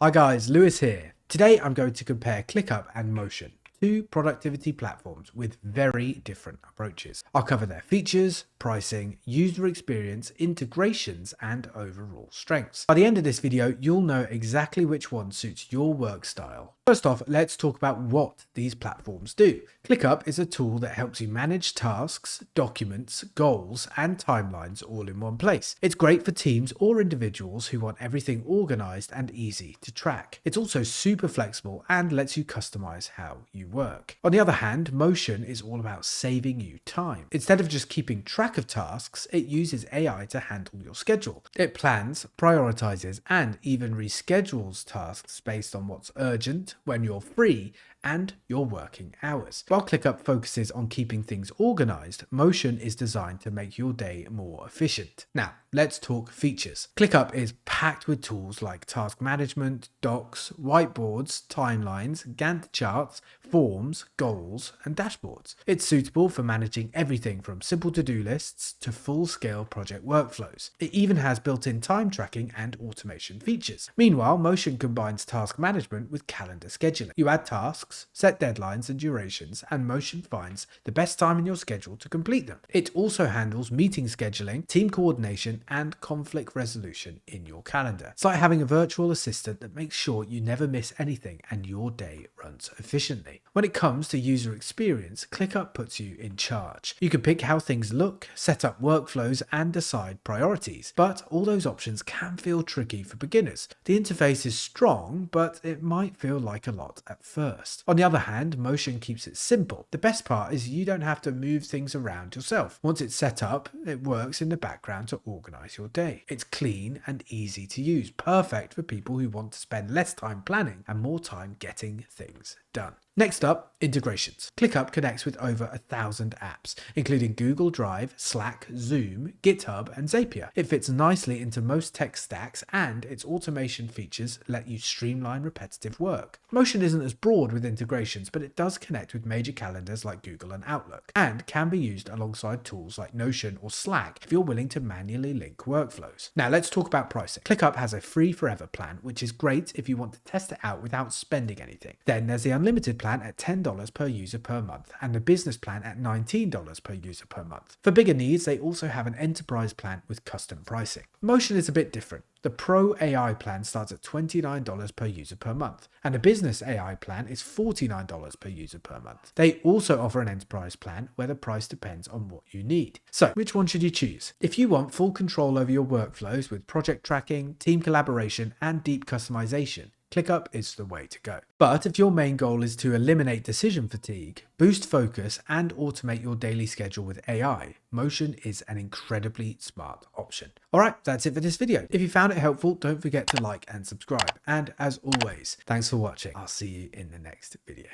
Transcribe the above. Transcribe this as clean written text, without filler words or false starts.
Hi guys, Lewis here. Today I'm going to compare ClickUp and Motion, two productivity platforms with very different approaches. I'll cover their features, pricing, user experience, integrations, and overall strengths. By the end of this video, you'll know exactly which one suits your work style. First off, let's talk about what these platforms do. ClickUp is a tool that helps you manage tasks, documents, goals, and timelines all in one place. It's great for teams or individuals who want everything organized and easy to track. It's also super flexible and lets you customize how you work. On the other hand, Motion is all about saving you time. Instead of just keeping track of tasks, it uses AI to handle your schedule. It plans, prioritizes, and even reschedules tasks based on what's urgent, when you're free, and your working hours. While ClickUp focuses on keeping things organized, Motion is designed to make your day more efficient. Now, let's talk features. ClickUp is packed with tools like task management, docs, whiteboards, timelines, Gantt charts, forms, goals, and dashboards. It's suitable for managing everything from simple to-do lists to full-scale project workflows. It even has built-in time tracking and automation features. Meanwhile, Motion combines task management with calendar scheduling. You add tasks, set deadlines and durations, and Motion finds the best time in your schedule to complete them. It also handles meeting scheduling, team coordination, and conflict resolution in your calendar. It's like having a virtual assistant that makes sure you never miss anything and your day runs efficiently. When it comes to user experience, ClickUp puts you in charge. You can pick how things look, set up workflows, and decide priorities, but all those options can feel tricky for beginners. The interface is strong, but it might feel like a lot at first. On the other hand, Motion keeps it simple. The best part is you don't have to move things around yourself. Once it's set up, it works in the background to organize your day. It's clean and easy to use, perfect for people who want to spend less time planning and more time getting things done. Next up, integrations. ClickUp connects with over 1,000 apps, including Google Drive, Slack, Zoom, GitHub, and Zapier. It fits nicely into most tech stacks, and its automation features let you streamline repetitive work. Motion isn't as broad with integrations, but it does connect with major calendars like Google and Outlook, and can be used alongside tools like Notion or Slack if you're willing to manually link workflows. Now let's talk about pricing. ClickUp has a free forever plan, which is great if you want to test it out without spending anything. Then there's the unlimited plan at $10 per user per month and the business plan at $19 per user per month. For bigger needs, they also have an enterprise plan with custom pricing. Motion is a bit different. The Pro AI plan starts at $29 per user per month, and a business AI plan is $49 per user per month. They also offer an enterprise plan where the price depends on what you need. So, which one should you choose? If you want full control over your workflows with project tracking, team collaboration, and deep customization, ClickUp is the way to go. But if your main goal is to eliminate decision fatigue, boost focus, and automate your daily schedule with AI, Motion is an incredibly smart option. Alright, that's it for this video. If you found it helpful, don't forget to like and subscribe. And as always, thanks for watching. I'll see you in the next video.